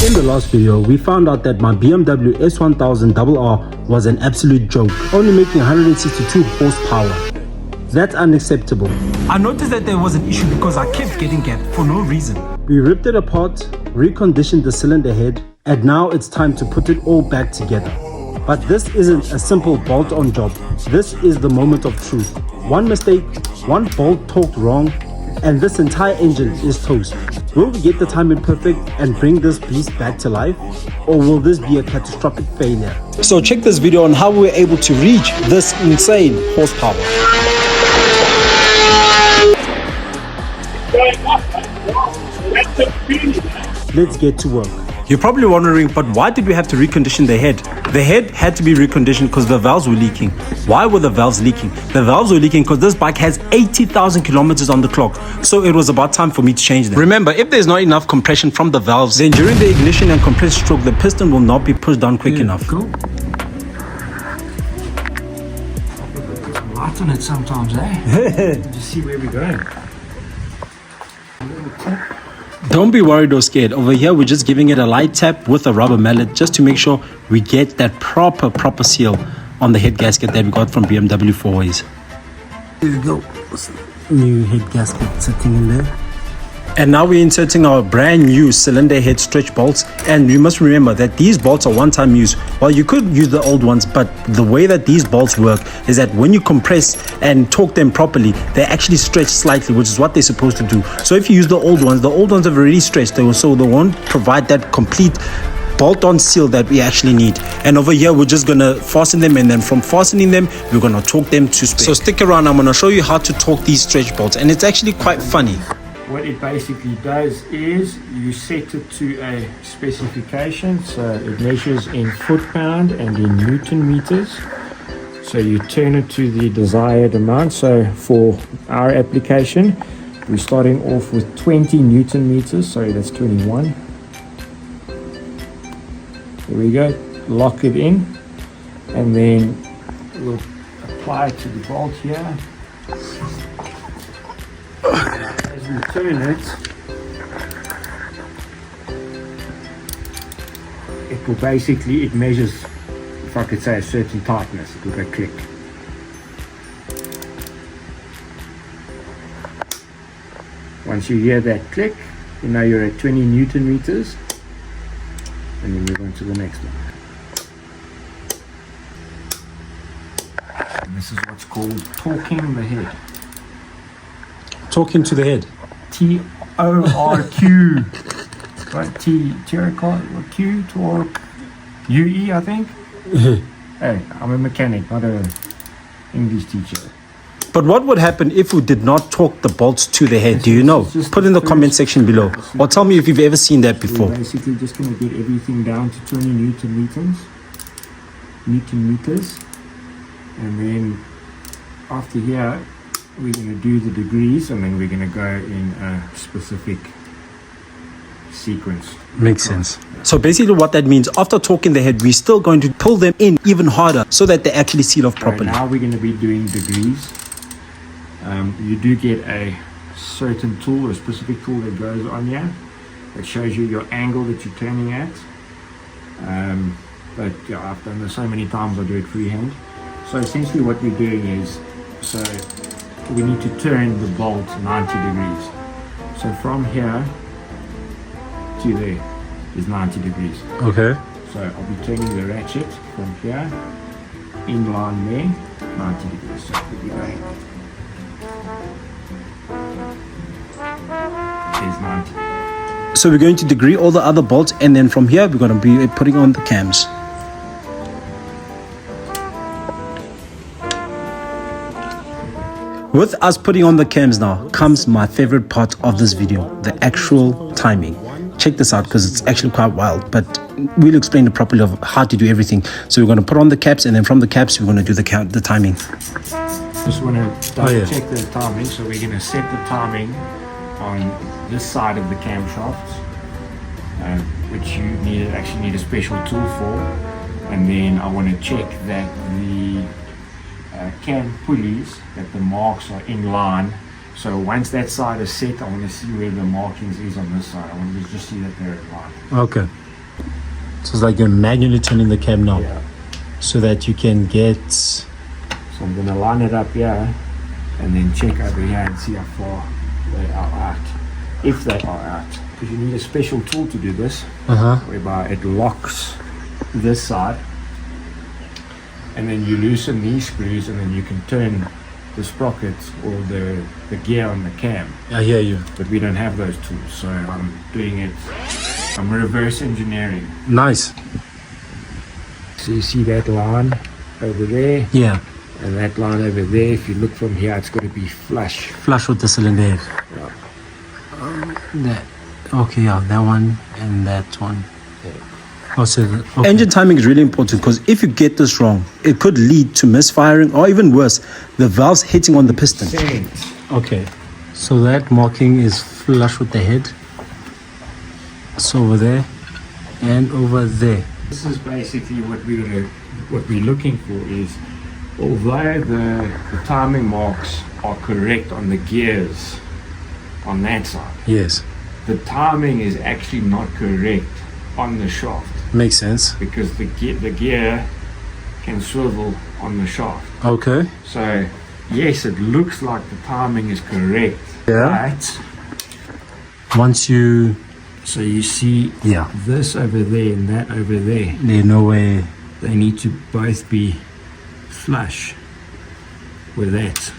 In the last video, we found out that my BMW S1000RR was an absolute joke, only making 162 horsepower. That's unacceptable. I noticed that there was an issue because I kept getting gapped for no reason. We ripped it apart, reconditioned the cylinder head, and now it's time to put it all back together. But this isn't a simple bolt-on job. This is the moment of truth. One mistake, one bolt torqued wrong, and this entire engine is toast. Will we get the timing perfect and bring this beast back to life? Or will this be a catastrophic failure? So check this video on how we were able to reach this insane horsepower. Let's get to work. You're probably wondering, but why did we have to recondition the head? The head had to be reconditioned because the valves were leaking. Why were the valves leaking? The valves were leaking because this bike has 80,000 kilometers on the clock. So it was about time for me to change them. Remember, if there's not enough compression from the valves, then during the ignition and compressed stroke, the piston will not be pushed down quick enough. Cool. Light on it sometimes, eh? Just see where we're going. Don't be worried or scared. Over here, we're just giving it a light tap with a rubber mallet just to make sure we get that proper seal on the head gasket that we got from BMW 4As. Here we go. New head gasket sitting in there. And now we're inserting our brand new cylinder head stretch bolts, and you must remember that these bolts are one-time use. Well, you could use the old ones, but the way that these bolts work is that when you compress and torque them properly, they actually stretch slightly, which is what they're supposed to do. So if you use the old ones have already stretched, so they won't provide that complete bolt-on seal that we actually need. And over here, we're just gonna fasten them, and then from fastening them, we're gonna torque them to space. So stick around, I'm gonna show you how to torque these stretch bolts, and it's actually quite funny. What it basically does is you set it to a specification, so it measures in foot-pound and in Newton meters. So you turn it to the desired amount. So for our application, we're starting off with 20 Newton meters, sorry, that's 21. There we go, lock it in, and then we'll apply it to the bolt here. As we turn it, it will basically, it measures, if I could say, a certain tightness. It will go click. Once you hear that click, you know you're at 20 Newton meters, and then move on to the next one. And this is what's called torquing the head. Talking to the head. T-O-R-Q. Right? T-O-R-Q, torque. U-E, I think. Hey, I'm a mechanic, not an English teacher. But what would happen if we did not torque the bolts to the head? Do you know? Put in the comment section below. Or tell me if you've ever seen that before. We're basically just going to get everything down to 20 Newton meters. And then after here, we're going to do the degrees, and then we're going to go in a specific sequence. Makes sense. So basically what that means, after torquing the head, we're still going to pull them in even harder so that they actually seal off properly. Now we're going to be doing degrees. You do get a certain tool, a specific tool that goes on here that shows you your angle that you're turning at. But yeah, I've done this so many times, I do it freehand. So essentially what we're doing is, so we need to turn the bolt 90 degrees. So from here to there is 90 degrees. Okay. So I'll be turning the ratchet from here, in line there, 90 degrees. So we'll be going. There's 90. So we're going to degree all the other bolts, and then from here we're going to be putting on the cams. With us putting on the cams now comes my favorite part of this video, the actual timing. Check this out because it's actually quite wild, but we'll explain it properly of how to do everything. So we're going to put on the caps, and then from the caps we're going to do the timing. Just want to check the timing. So we're going to set the timing on this side of the camshaft, which you actually need a special tool for. And then I want to check that the cam pulleys, that the marks are in line. So once that side is set, I want to see where the markings is on this side. I want to just see that they're in line. Okay. So it's like you're manually turning the cam now, Yeah. so that you can get. So I'm going to line it up here and then check over here and see how far they are out. If they are out. Because you need a special tool to do this, whereby it locks this side. And then you loosen these screws and then you can turn the sprockets or the gear on the cam. I hear you. But we don't have those tools, so I'm doing it. I'm reverse engineering. Nice. So you see that line over there? Yeah. And that line over there, if you look from here, it's got to be flush. Flush with the cylinder head. Yeah. That. Okay, yeah, that one and that one. Okay. Engine timing is really important, because if you get this wrong, it could lead to misfiring, or even worse, the valves hitting on the piston. Okay, so that marking is flush with the head. So over there and over there. This is basically what we're looking for is, although the timing marks are correct on the gears on that side, Yes, the timing is actually not correct on the shaft. makes sense. Because the gear can swivel on the shaft. Okay. So yes, it looks like the timing is correct. Yeah. But Once you, so you see yeah, this over there and that over there, there's no way. they need to both be flush with that.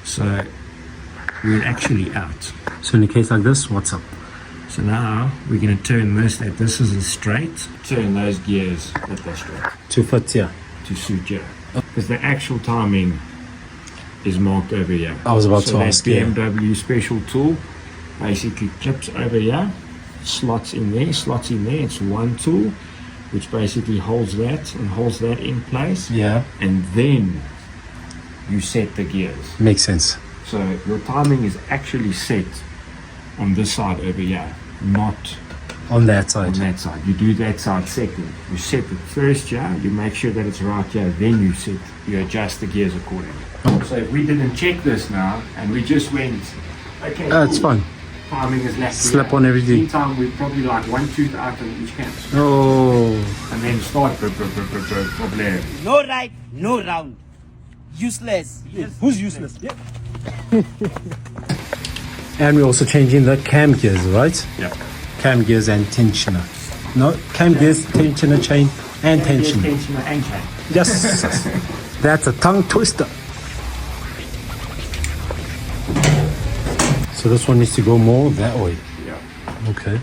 So we're actually out. So in a case like this, what's up? So now we're going to turn this, that this is a straight, turn those gears that they're straight To fit here. to suit you. Because the actual timing is marked over here. I was about so to that ask, yeah. BMW special tool basically clips over here, slots in there. It's one tool which basically holds that and holds that in place. Yeah. And then you set the gears. Makes sense. So your timing is actually set on this side over here, not On that on side. that side. You do that side second. You set it first here, you make sure that it's right here, then you adjust the gears accordingly. So if we didn't check this now and we just went, okay, It's fine. timing is left. Slap on everything. Meantime, we'd probably like one tooth out of each cam. Oh. And then start problem. No right, no round. Useless. Who's useless? And we're also changing the cam gears, right? Yeah. Cam gears and tensioner. No, cam gears, tensioner chain, and tensioner. Tensioner and chain. Yes. That's a tongue twister. So this one needs to go more that way. Yeah. Okay.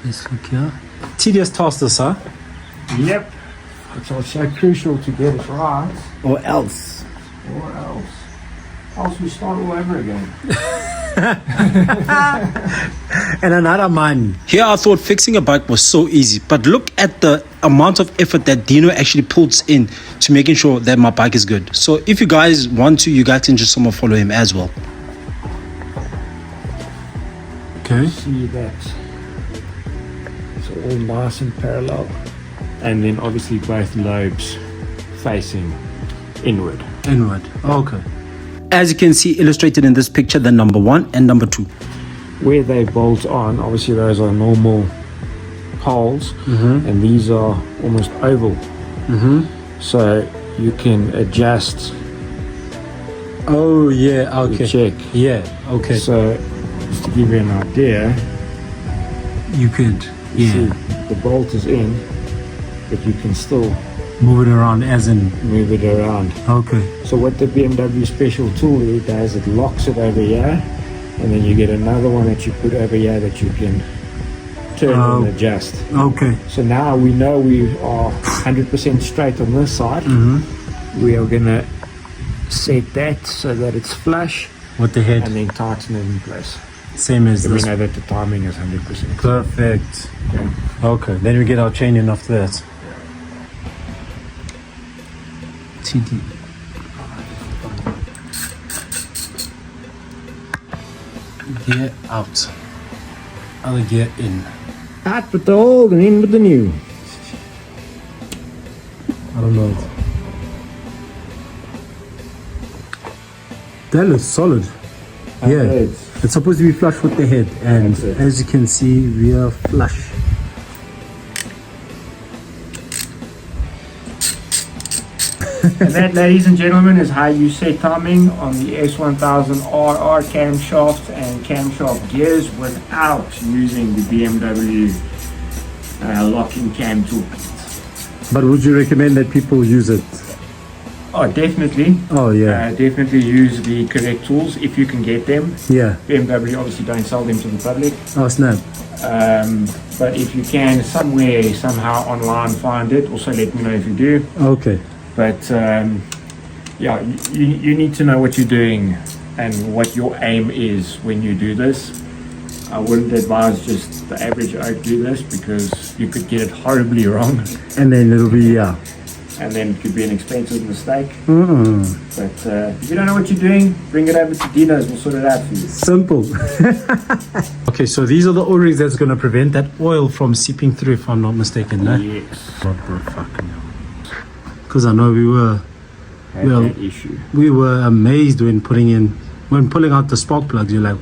Let's look here. Tedious task this, huh? Yep. It's also crucial to get it right, Or else. or else we start all over again. And another man. Here I thought fixing a bike was so easy, but look at the amount of effort that Dino actually puts in to making sure that my bike is good. So if you guys want to, you guys can just somehow follow him as well. Okay. See that it's all nice and parallel, and then obviously both lobes facing inward. Inward. Okay. As you can see illustrated in this picture, the number 1 and number 2. Where they bolt on, obviously those are normal holes, and these are almost oval. So you can adjust. Oh yeah. Okay. Check. Yeah. Okay. So just to give you an idea, You could. you see Yeah. the bolt is in, but you can still Move it around as in. move it around. Okay. So what the BMW special tool does, it locks it over here, and then you get another one that you put over here that you can turn and adjust. Okay. So now we know we are 100% straight on this side. We are going to set that so that it's flush, With the head. and then tighten it in place. Same as So we this. know that the timing is 100%. Perfect. Okay. Okay. Then we get our chain in after that. TD. Gear out. Other gear in. Out with the old and in with the new. I don't know. That looks solid. Yeah. It's supposed to be flush with the head, and as you can see, we are flush. And that, ladies and gentlemen, is how you set timing on the S1000RR camshaft and camshaft gears without using the BMW locking cam tool. But would you recommend that people use it? Oh, definitely. Oh yeah. Definitely use the correct tools if you can get them. Yeah. BMW obviously don't sell them to the public. Oh snap. But if you can somewhere, somehow online find it, also let me know if you do. Okay. But yeah, you need to know what you're doing and what your aim is when you do this. I wouldn't advise just the average oak do this, because you could get it horribly wrong. And then it'll be, yeah. And then it could be an expensive mistake. But if you don't know what you're doing, bring it over to Dino's, we'll sort it out for you. Simple. Okay, so these are the O-rings that's going to prevent that oil from seeping through, if I'm not mistaken, no? Yes. What the fucking hell. Because I know we were That issue. we were amazed when pulling out the spark plugs. You're like,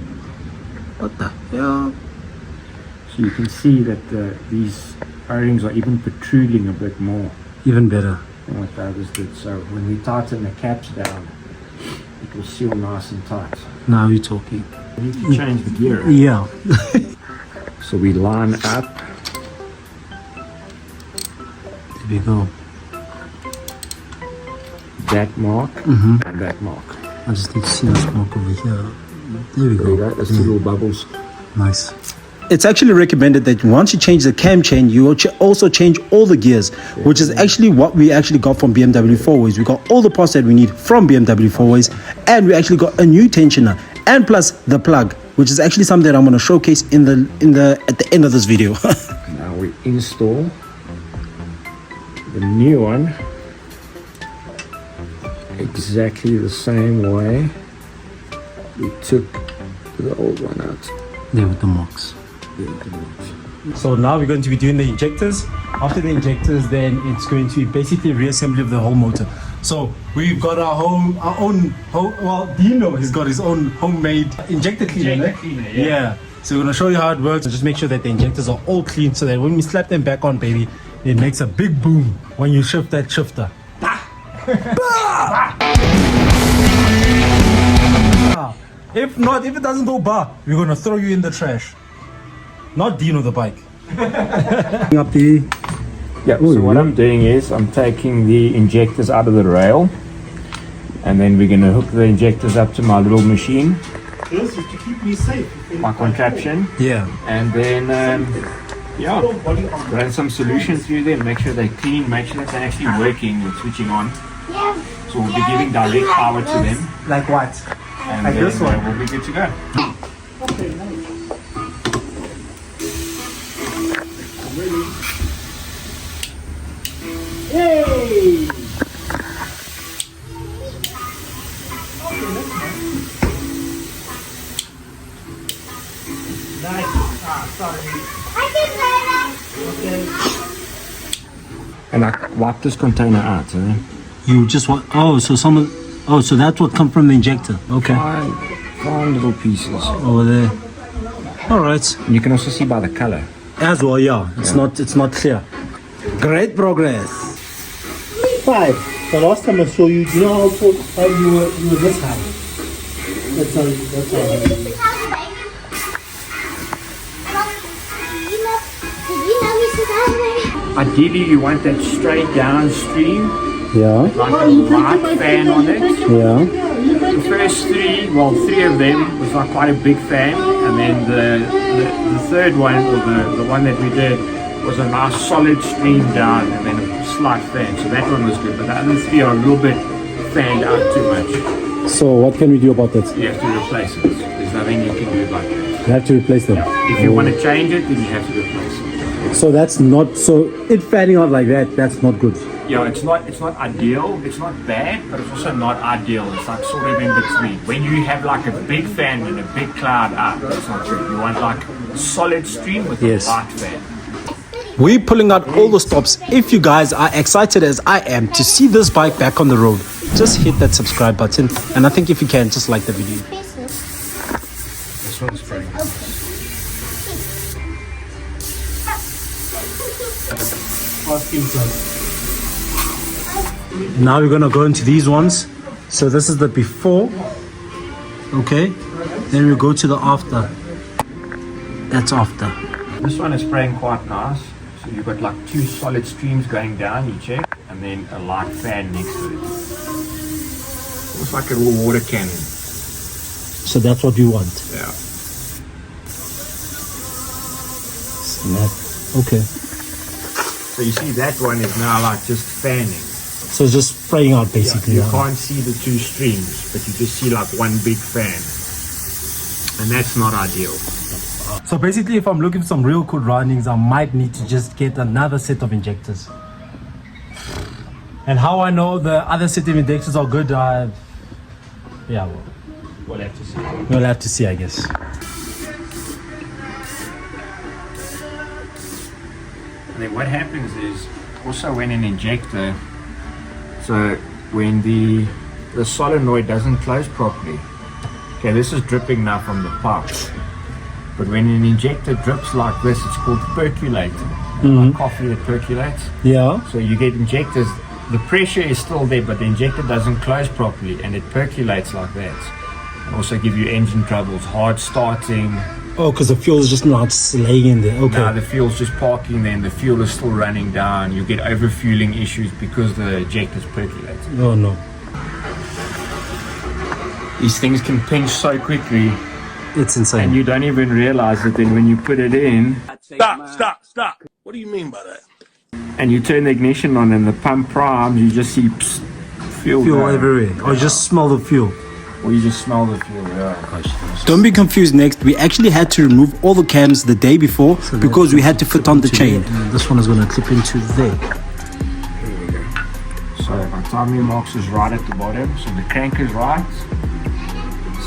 what the hell? So you can see that these O-rings are even protruding a bit more Even better. than what the others did. So when we tighten the caps down, it will seal nice and tight. Now you're talking. We need to change the gear. Yeah. So we line up. There we go. That mark and that mark. I just need to see the smoke over here. There we There you go. go. That's the little bubbles. Nice. It's actually recommended that once you change the cam chain, you will also change all the gears, which is actually what we actually got from BMW 4Ways. We got all the parts that we need from BMW 4Ways, and we actually got a new tensioner, and plus the plug, which is actually something that I'm going to showcase at the end of this video. Now we install the new one exactly the same way we took the old one out. There with the marks. So now we're going to be doing the injectors. After the injectors, then it's going to be basically reassembly of the whole motor. So we've got our own, well, Dino has got his own homemade injector cleaner. Yeah. So we're going to show you how it works. Just make sure that the injectors are all clean, so that when we slap them back on, baby, it makes a big boom when you shift that shifter. If not, if it doesn't go bar, we're gonna throw you in the trash. Not Dino the bike. Up the Yeah, so what I'm doing is I'm taking the injectors out of the rail, and then we're gonna hook the injectors up to my little machine, This is to keep me safe. my contraption, Yeah. and then yeah, run some solution through them, make sure they're clean, make sure that they're actually working with switching on. So we'll be giving direct power to them, Like what? and Like then this one? we'll be good to go. Hey! Nice. And I wipe this container out, eh? You just want? Oh, so so that's what come from the injector. Okay. Fine little pieces. Over there. All right. And you can also see by the color. As well, yeah. It's not clear. Great progress. 5. The last time I saw you, you know how you were this high. That's how. Ideally, you want that straight downstream, Yeah. like a light fan on it. Yeah. The first 3 of them was like quite a big fan, and then the third one, or the one that we did, was a nice solid stream down, and then a slight fan. So that one was good, but the other 3 are a little bit fanned out too much. So what can we do about that? You have to replace it. There's nothing you can do about that. You have to replace them. If you want to change it, then you have to replace it. So that's not so. It fanning out like that. That's not good. Yeah, it's not ideal, it's not bad, but it's also not ideal. It's like sort of in between. When you have like a big fan and a big cloud up, that's not good. You want like a solid stream with Yes. a light fan. We're pulling out all the stops. If you guys are excited as I am to see this bike back on the road, just hit that subscribe button, and I think if you can, just like the video. This Now we're gonna go into these ones. So this is the before, okay? Then we go to the after. That's after. This one is spraying quite nice. So you've got like two solid streams going down, you check, and then a light fan next to it. Almost like a little water cannon. So that's what we want. Yeah. Snap. Okay. So you see that one is now like just fanning. So it's just spraying out basically. You now. can't see the two streams, but you just see like one big fan. And that's not ideal. So basically, if I'm looking for some real cool roundings, I might need to just get another set of injectors. And how I know the other set of injectors are good, yeah, We'll have to see. we'll have to see, I guess. And then what happens is also when an injector, so when the solenoid doesn't close properly, okay, this is dripping now from the pipe. But when an injector drips like this, it's called percolating. Like coffee that percolates. Yeah. So you get injectors, the pressure is still there, but the injector doesn't close properly and it percolates like that. And also give you engine troubles, hard starting. Oh, because the fuel is just not laying in there. Okay. Now the fuel's just parking there and the fuel is still running down. You get overfueling issues because the injector's percolating. Oh no. These things can pinch so quickly It's insane. and you don't even realize it. Then when you put it in Stop. What do you mean by that? and you turn the ignition on and the pump primes, you just see fuel fuel going. everywhere. Or you just smell the fuel. Or you just smell the fuel. Yeah. Don't be confused. Next, we actually had to remove all the cams the day before because we had to fit on the chain. This one is going to clip into there. So my timing box is right at the bottom. So the crank is right.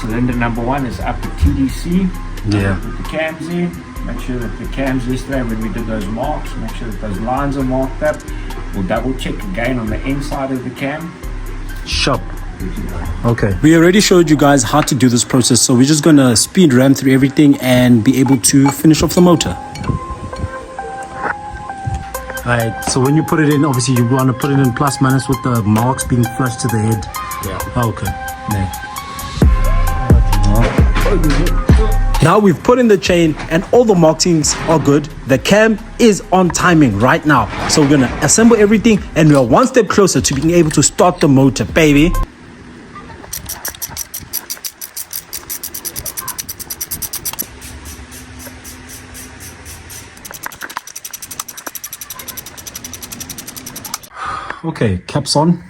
Cylinder number 1 is up at TDC. Yeah. Put the cams in. Make sure that the cams yesterday when we did those marks, make sure that those lines are marked up. We'll double check again on the inside of the cam. Sharp. Okay. We already showed you guys how to do this process, so we're just gonna speed ram through everything and be able to finish off the motor. Alright, so when you put it in, obviously you want to put it in plus minus with the marks being flushed to the head. Yeah. Okay. Yeah. Now we've put in the chain and all the markings are good. The cam is on timing right now. So we're gonna assemble everything and we're one step closer to being able to start the motor, baby. Okay, caps on.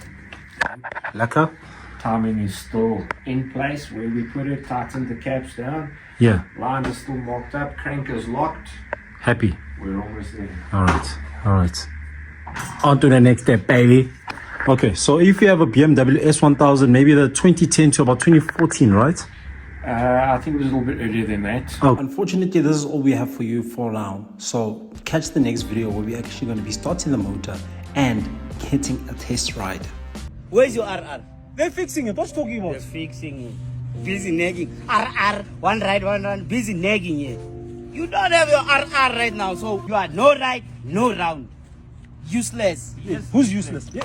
Lacquer. Timing is still in place where we put it, tighten the caps down. Yeah. Line is still marked up, crank is locked. Happy. We're almost there. Alright. On to the next step, baby. Okay, so if you have a BMW S1000, maybe the 2010 to about 2014, right? I think it was a little bit earlier than that. Oh. Unfortunately, this is all we have for you for now. So catch the next video where we're actually going to be starting the motor and getting a test ride. Where's your RR? They're fixing it. What's talking about? They're fixing. Busy nagging. RR. One right, one run. Busy nagging here. You don't have your RR right now, so you are no right, no round. Useless. Who's useless? Yeah.